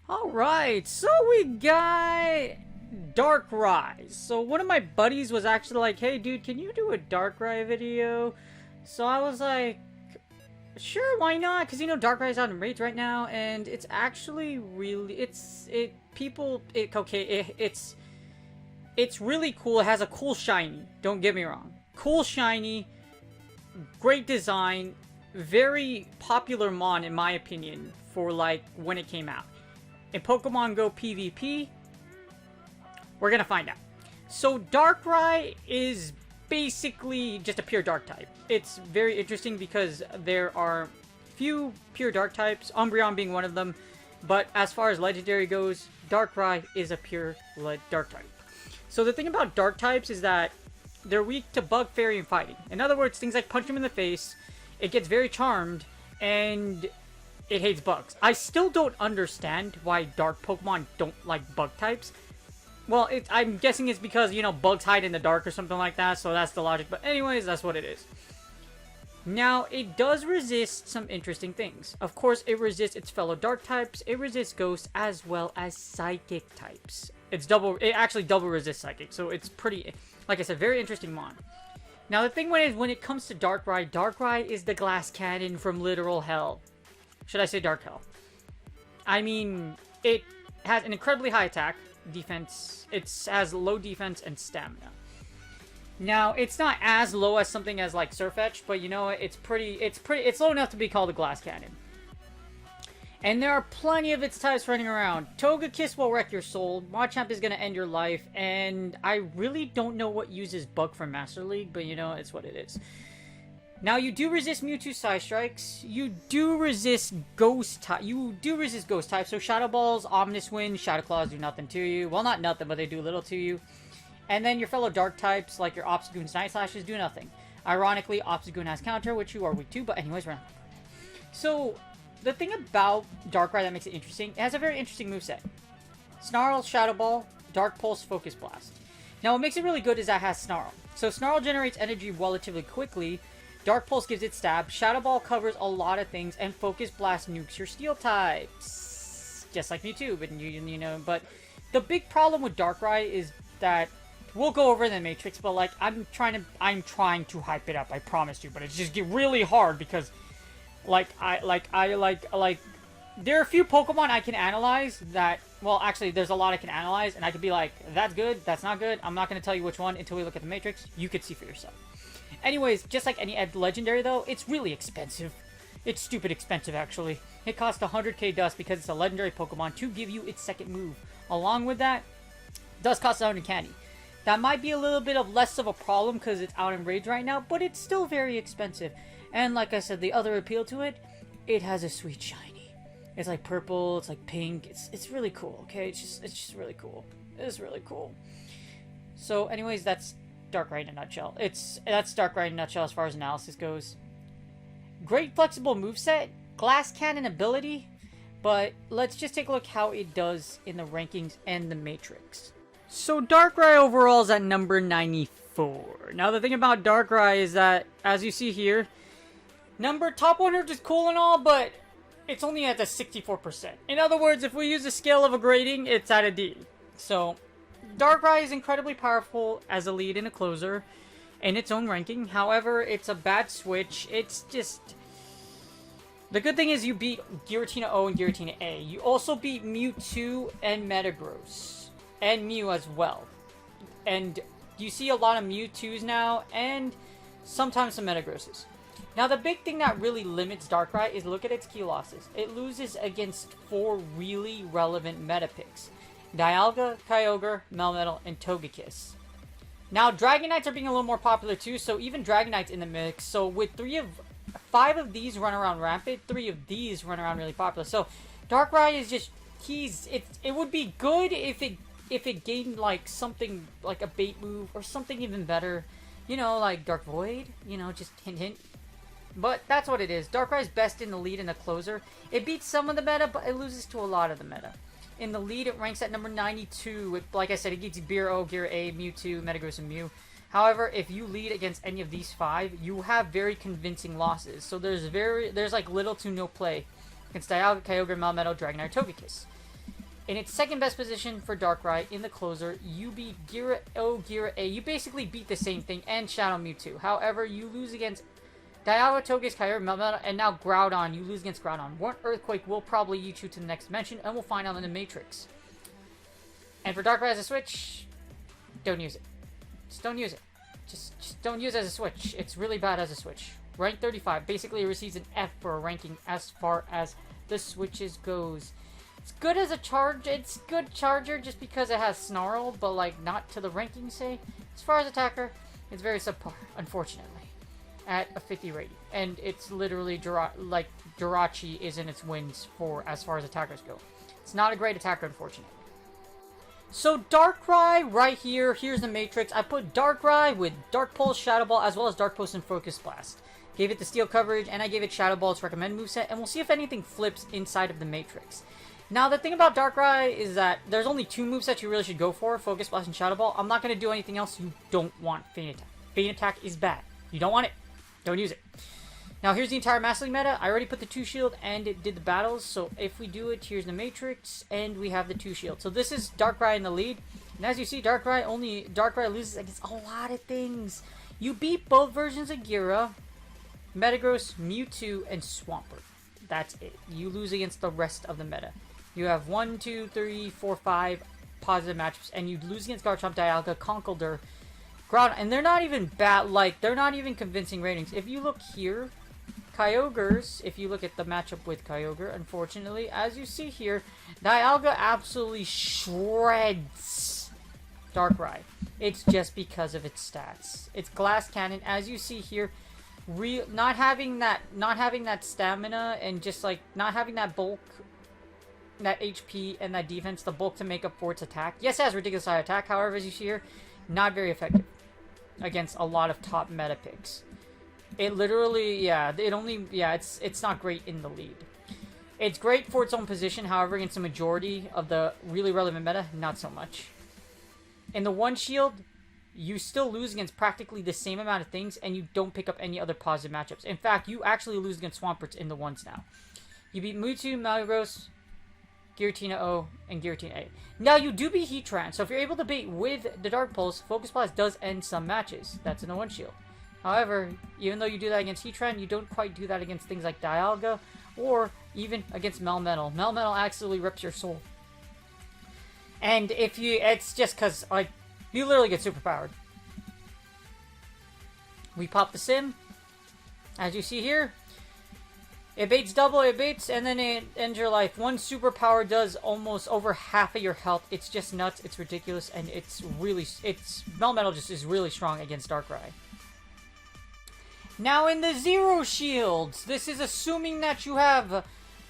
Alright, so we got Darkrai. So one of my buddies was actually like, hey dude, can you do a Darkrai video? So I was like, sure, why not? Because you know Darkrai's out in raids right now, and it's actually really, it's really cool. It has a cool shiny, don't get me wrong. Cool shiny, great design, very popular mon in my opinion for like when it came out. In Pokemon Go PvP, we're gonna find out. So Darkrai is basically just a pure dark type. It's very interesting because there are few pure dark types, Umbreon being one of them, but as far as legendary goes, Darkrai is a pure dark type. So the thing about dark types is that they're weak to bug, fairy, and fighting. In other words, things like punch them in the face, it gets very charmed, and it hates bugs. I still don't understand why dark Pokemon don't like bug types. Well, I'm guessing it's because, you know, bugs hide in the dark or something like that, so that's the logic. But anyways, that's what it is. Now, it does resist some interesting things. Of course, it resists its fellow dark types, it resists ghosts, as well as psychic types. It actually double resists psychic, so it's pretty, like I said, very interesting mon. Now, the thing when it comes to Darkrai, Darkrai is the glass cannon from literal hell. Should I say Dark Hell? I mean, it has an incredibly high attack, defense. It has low defense and stamina. Now, it's not as low as something as like Surfetch, but you know, it's low enough to be called a glass cannon. And there are plenty of its types running around. Togekiss will wreck your soul. Machamp is gonna end your life, and I really don't know what uses Bug from Master League, but you know, it's what it is. Now, you do resist Mewtwo Side Strikes. You do resist Ghost type. So Shadow Balls, Ominous Wind, Shadow Claws do nothing to you. Well, not nothing, but they do little to you. And then your fellow Dark types, like your Obstagoons, Night Slashes, do nothing. Ironically, Obstagoon has counter, which you are weak to, but anyways, we're not. So, the thing about Darkrai that makes it interesting, it has a very interesting moveset. Snarl, Shadow Ball, Dark Pulse, Focus Blast. Now, what makes it really good is that it has Snarl. So, Snarl generates energy relatively quickly. Dark Pulse gives it stab, Shadow Ball covers a lot of things, and Focus Blast nukes your Steel types. Just like Mewtwo, but you know, but the big problem with Darkrai is that, we'll go over in the Matrix, but like, I'm trying to hype it up, I promise you, but it's just get really hard because, there are a few Pokemon I can analyze that, well, actually, there's a lot I can analyze, and I could be like, that's good, that's not good, I'm not going to tell you which one until we look at the Matrix, you could see for yourself. Anyways, just like any legendary though, it's really expensive. It's stupid expensive actually. It costs 100k dust because it's a legendary Pokemon to give you its second move. Along with that, dust costs 100 candy. That might be a little bit of less of a problem because it's out in raids right now, but it's still very expensive. And like I said, the other appeal to it, it has a sweet shiny. It's like purple, it's like pink, it's really cool, okay? It's just really cool. It's really cool. So anyways, that's Darkrai in a nutshell. That's Darkrai in a nutshell as far as analysis goes. Great flexible moveset, glass cannon ability, but let's just take a look how it does in the rankings and the Matrix. So Darkrai overall is at number 94. Now the thing about Darkrai is that, as you see here, top 100 is cool and all, but it's only at the 64%. In other words, if we use a scale of a grading, it's at a D. So Darkrai is incredibly powerful as a lead and a closer in its own ranking. However, it's a bad switch. It's just... The good thing is you beat Giratina O and Giratina A. You also beat Mewtwo and Metagross. And Mew as well. And you see a lot of Mewtwo's now, and sometimes some Metagrosses. Now, the big thing that really limits Darkrai is look at its key losses. It loses against 4 really relevant meta picks. Dialga, Kyogre, Melmetal, and Togekiss. Now, Dragonites are being a little more popular too, so even Dragonite's in the mix. So with 5 of these run around rampant, 3 of these run around really popular. So Darkrai is just, it would be good if it gained like something like a bait move or something even better, you know, like Dark Void, you know, just hint hint. But that's what it is. Darkrai's best in the lead and the closer. It beats some of the meta, but it loses to a lot of the meta. In the lead, it ranks at number 92. Like I said, it gets Beer O, Gear A, Mewtwo, Metagross, and Mew. However, if you lead against any of these 5, you have very convincing losses. So there's like little to no play against Dialga, Kyogre, Melmetal, Dragonite, Togekiss. In its second best position for Darkrai, in the closer, you beat Gear O, Gear A. You basically beat the same thing, and Shadow Mewtwo. However, you lose against Dialga, Togekiss, Kyogre, Melmetal, and now Groudon. You lose against Groudon. One Earthquake will probably eat you to the next dimension, and we'll find out in the Matrix. And for Darkrai as a switch, don't use it. Just don't use it. Just don't use it as a switch. It's really bad as a switch. Rank 35. Basically, it receives an F for a ranking as far as the switches goes. It's good as a charge. It's good charger just because it has Snarl, but like not to the ranking say. As far as attacker, it's very subpar, unfortunately, at a 50 rating. And it's literally like Jirachi is in its wins for as far as attackers go. It's not a great attacker, unfortunately. So Darkrai right here, here's the Matrix. I put Darkrai with Dark Pulse, Shadow Ball, as well as Dark Pulse and Focus Blast. Gave it the Steel coverage, and I gave it Shadow Ball, its recommend moveset, and we'll see if anything flips inside of the Matrix. Now, the thing about Darkrai is that there's only 2 movesets you really should go for, Focus Blast and Shadow Ball. I'm not going to do anything else. You don't want Feint Attack. Feint Attack is bad. You don't want it. Don't use it. Now, here's the entire Master League meta. I already put the 2 shield and it did the battles. So, if we do it, here's the Matrix and we have the 2 shield. So, this is Darkrai in the lead. And as you see, Darkrai loses against a lot of things. You beat both versions of Gira, Metagross, Mewtwo, and Swampert. That's it. You lose against the rest of the meta. You have 1, 2, 3, 4, 5 positive matchups, and you lose against Garchomp, Dialga, Conkeldurr, Groudon, and they're not even bad. Like, they're not even convincing ratings. If you look here, Kyogre's, if you look at the matchup with Kyogre, unfortunately, as you see here, Dialga absolutely shreds Darkrai. It's just because of its stats. It's Glass Cannon, as you see here. Not having that stamina and just like not having that bulk, that HP and that defense, the bulk to make up for its attack. Yes, it has ridiculous high attack. However, as you see here, not very effective against a lot of top meta picks. It literally, it's not great in the lead. It's great for its own position. However, against the majority of the really relevant meta, not so much. In the 1 shield, you still lose against practically the same amount of things, and you don't pick up any other positive matchups. In fact, you actually lose against Swamperts in the 1s now. You beat Mewtwo, Metagross, Giratina O, and Giratina A. Now, you do beat Heatran, so if you're able to bait with the Dark Pulse, Focus Blast does end some matches. That's in the 1 shield. However, even though you do that against Heatran, you don't quite do that against things like Dialga, or even against Melmetal. Melmetal actually rips your soul. And if you, it's just because, like, you literally get superpowered. We pop the sim. As you see here, it baits double, it baits, and then it ends your life. 1 superpower does almost over half of your health. It's just nuts, it's ridiculous, and Melmetal just is really strong against Darkrai. Now in the 0 shields, this is assuming that you have,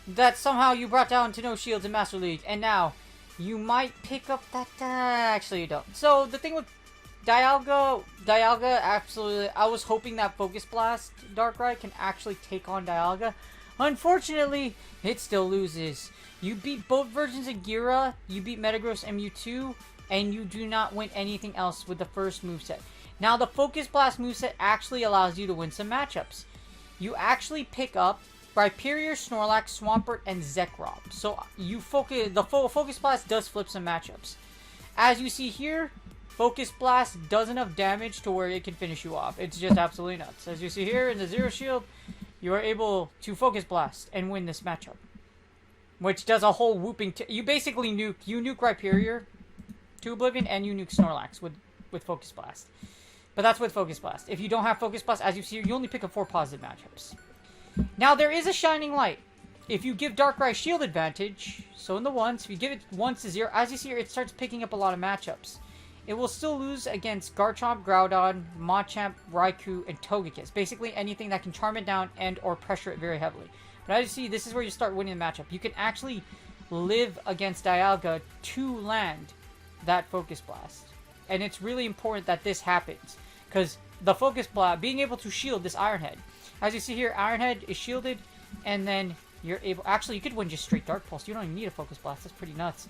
that somehow you brought down to no shields in Master League, and now you might pick up that, actually you don't. So the thing with Dialga absolutely, I was hoping that Focus Blast Darkrai can actually take on Dialga. Unfortunately, it still loses. You beat both versions of Gira, you beat Metagross and Mewtwo, and you do not win anything else with the first moveset. Now, the Focus Blast moveset actually allows you to win some matchups. You actually pick up Rhyperior, Snorlax, Swampert, and Zekrom. So, the Focus Blast does flip some matchups. As you see here, Focus Blast does enough damage to where it can finish you off. It's just absolutely nuts. As you see here in the 0 shield, you are able to Focus Blast and win this matchup. Which does a whole whooping... You basically nuke Rhyperior to Oblivion, and you nuke Snorlax with Focus Blast. But that's with Focus Blast. If you don't have Focus Blast, as you see here, you only pick up 4 positive matchups. Now, there is a shining light. If you give Darkrai shield advantage, so in the 1s, if you give it 1 to 0, as you see here, it starts picking up a lot of matchups. it will still lose against Garchomp, Groudon, Machamp, Raikou, and Togekiss. Basically anything that can charm it down and or pressure it very heavily. But as you see, this is where you start winning the matchup. You can actually live against Dialga to land that Focus Blast. And it's really important that this happens, because the Focus Blast, being able to shield this Iron Head. As you see here, Iron Head is shielded, and then you're able... Actually, you could win just straight Dark Pulse. You don't even need a Focus Blast. That's pretty nuts.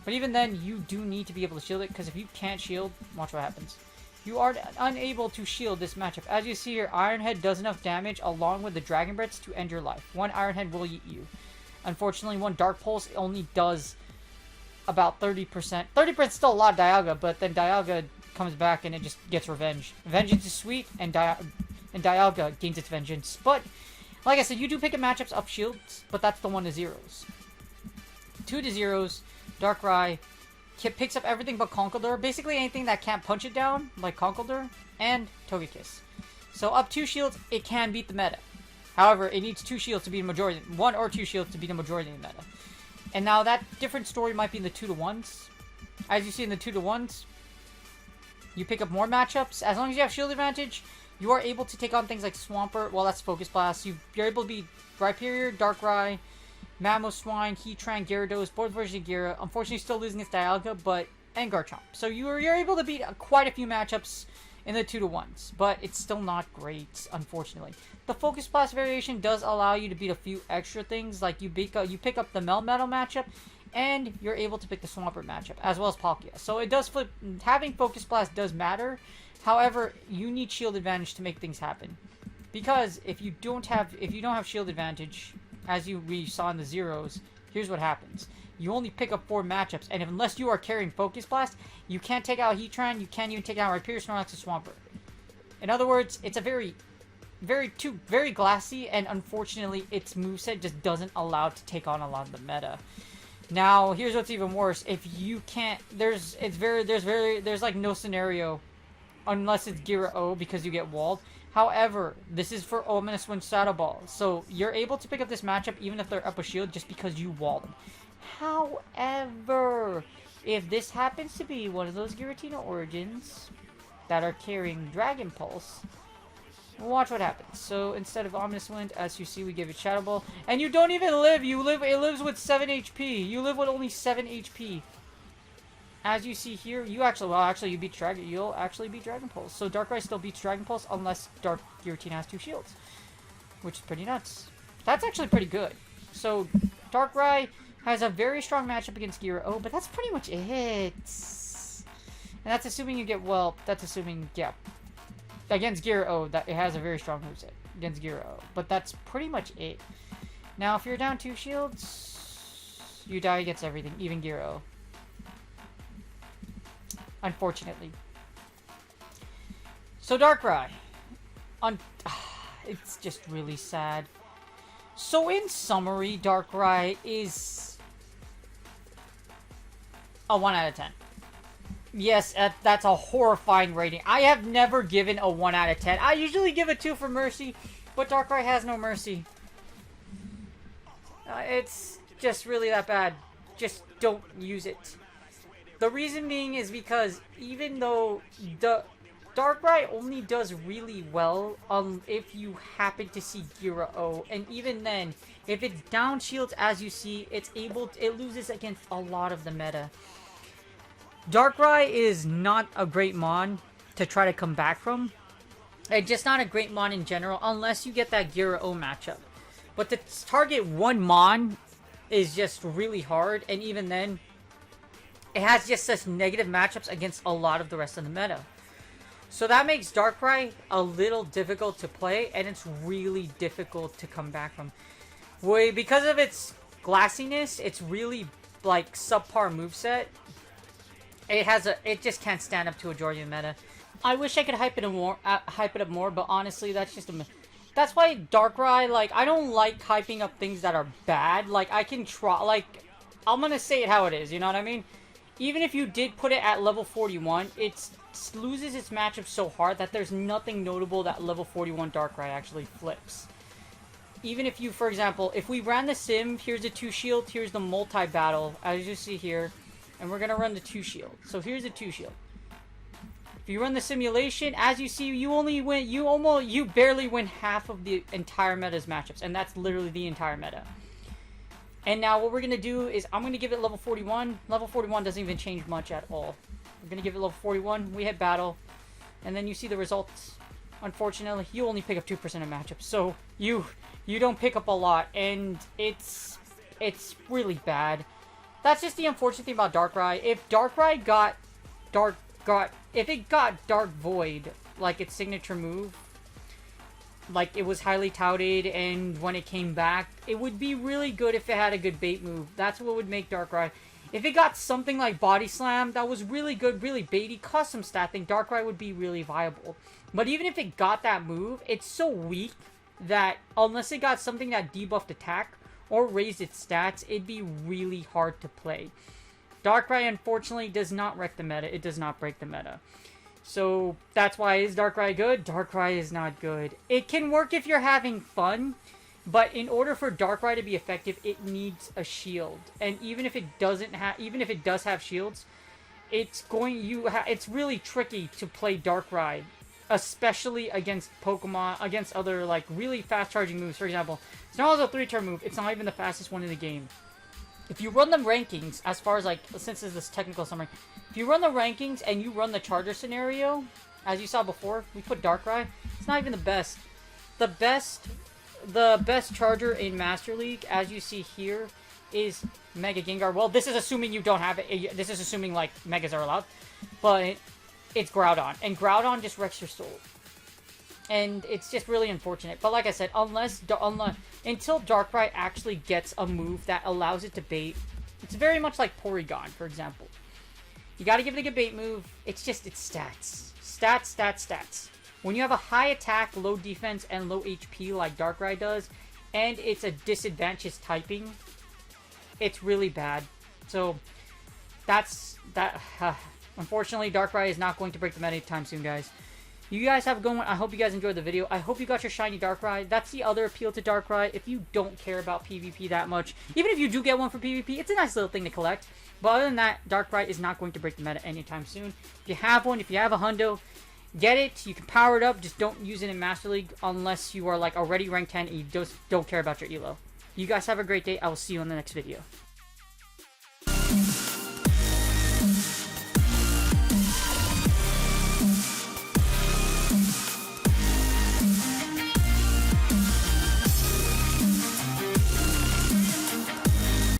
But even then, you do need to be able to shield it, because if you can't shield, watch what happens. You are unable to shield this matchup. As you see here, Iron Head does enough damage along with the Dragon Breaths to end your life. One Iron Head will eat you. Unfortunately, one Dark Pulse only does about 30%. 30% is still a lot of Dialga, but then Dialga comes back and it just gets revenge. Vengeance is sweet, and Dialga gains its vengeance. But, like I said, you do pick up matchups up shields, but that's the 1-0s. 2-0s, Darkrai picks up everything but Conkeldurr. Basically anything that can't punch it down, like Conkeldurr, and Togekiss. So up 2 shields, it can beat the meta. However, it needs 2 shields to beat a majority. 1 or 2 shields to beat a majority of the meta. And now that different story might be in the 2-1s. As you see in the 2-1s, you pick up more matchups. As long as you have shield advantage, you are able to take on things like Swampert. Well, that's Focus Blast. You're able to beat Rhyperior, Darkrai, Mamoswine, Heatran, Gyarados, both versions of Gyara. Unfortunately, still losing against Dialga, and Garchomp. So you're able to beat quite a few matchups in the 2-1s, but it's still not great, unfortunately. The Focus Blast variation does allow you to beat a few extra things, like you pick up the Melmetal matchup, and you're able to pick the Swampert matchup, as well as Palkia. So it does flip. Having Focus Blast does matter. However, you need shield advantage to make things happen, because if you don't have shield advantage, as we saw in the 0s, here's what happens. You only pick up 4 matchups, and unless you are carrying Focus Blast, you can't take out Heatran, you can't even take out Rhyperior, Snorlax, or Swampert. In other words, it's a very glassy, and unfortunately, its moveset just doesn't allow it to take on a lot of the meta. Now, here's what's even worse. If you can't, there's like no scenario, unless it's Gira O, because you get walled. However, this is for Ominous Wind Shadow Ball, so you're able to pick up this matchup even if they're up a shield just because you wall them. However, if this happens to be one of those Giratina Origins that are carrying Dragon Pulse, watch what happens. So instead of Ominous Wind, as you see, we give it Shadow Ball, and you don't even live. It lives with 7 HP. You live with only 7 HP. As you see here, you'll actually beat Dragon Pulse. So Darkrai still beats Dragon Pulse unless Dark Giratina has 2 shields, which is pretty nuts. That's actually pretty good. So Darkrai has a very strong matchup against Gira O, but that's pretty much it. And that's assuming you get, well, that's assuming, yeah, against Gira O, that it has a very strong moveset against Gira O. But that's pretty much it. Now, if you're down 2 shields, you die against everything, even Gira O. Unfortunately. So Darkrai. It's just really sad. So in summary, Darkrai is a 1 out of 10. Yes, that's a horrifying rating. I have never given a 1 out of 10. I usually give a 2 for mercy, but Darkrai has no mercy. It's just really that bad. Just don't use it. The reason being is because even though the Darkrai only does really well if you happen to see Gira O, and even then, if it down shields as you see, it loses against a lot of the meta. Darkrai is not a great mon to try to come back from. It's just not a great mon in general unless you get that Gira O matchup. But to target one mon is just really hard, and even then, it has just such negative matchups against a lot of the rest of the meta. So that makes Darkrai a little difficult to play, and it's really difficult to come back from. Because of its glassiness, it's really like subpar moveset. It just can't stand up to a Georgian meta. I wish I could hype it up more, but honestly, that's just that's why Darkrai, like, I don't like hyping up things that are bad. Like, I can try, like, I'm gonna say it how it is, you know what I mean? Even if you did put it at level 41, it loses its matchup so hard that there's nothing notable that level 41 Darkrai actually flips. Even if you, for example, if we ran the sim, here's the 2 shield, here's the multi-battle, as you see here, and we're gonna run the 2 shield. So here's the 2 shield. If you run the simulation, as you see, you barely win half of the entire meta's matchups, and that's literally the entire meta. And now what we're going to do is I'm going to give it level 41. Level 41 doesn't even change much at all. We're going to give it level 41. We hit battle. And then you see the results. Unfortunately, you only pick up 2% of matchups. So you don't pick up a lot. And it's really bad. That's just the unfortunate thing about Darkrai. If Darkrai got Dark Void, like its signature move, like it was highly touted, and when it came back, it would be really good if it had a good bait move. That's what would make Darkrai. If it got something like Body Slam that was really good, really baity, custom stat thing, Darkrai would be really viable. But even if it got that move, it's so weak that unless it got something that debuffed attack or raised its stats, it'd be really hard to play. Darkrai, unfortunately, does not wreck the meta. It does not break the meta. So, that's why, is Darkrai good? Darkrai is not good. It can work if you're having fun, but in order for Darkrai to be effective, it needs a shield. And even if it does have shields, it's really tricky to play Darkrai, especially against Pokemon, against other, like, really fast-charging moves. For example, Snarl is a 3-turn move. It's not even the fastest one in the game. If you run the rankings, as far as, like, since this is this technical summary, if you run the rankings and you run the Charger scenario, as you saw before, we put Darkrai, it's not even the best. The best Charger in Master League, as you see here, is Mega Gengar. Well, this is assuming you don't have it. This is assuming, like, Megas are allowed. But it's Groudon. And Groudon just wrecks your soul. And it's just really unfortunate. But like I said, until Darkrai actually gets a move that allows it to bait, it's very much like Porygon, for example. You gotta give it a good bait move. It's just its stats. Stats, stats, stats. When you have a high attack, low defense, and low HP like Darkrai does, and it's a disadvantaged typing, it's really bad. So, unfortunately, Darkrai is not going to break the meta anytime soon, guys. You guys have a good one. I hope you guys enjoyed the video. I hope you got your shiny Darkrai. That's the other appeal to Darkrai. If you don't care about PvP that much, even if you do get one for PvP, it's a nice little thing to collect. But other than that, Darkrai is not going to break the meta anytime soon. If you have one, if you have a hundo, get it. You can power it up. Just don't use it in Master League unless you are like already rank 10 and you just don't care about your elo. You guys have a great day. I will see you in the next video.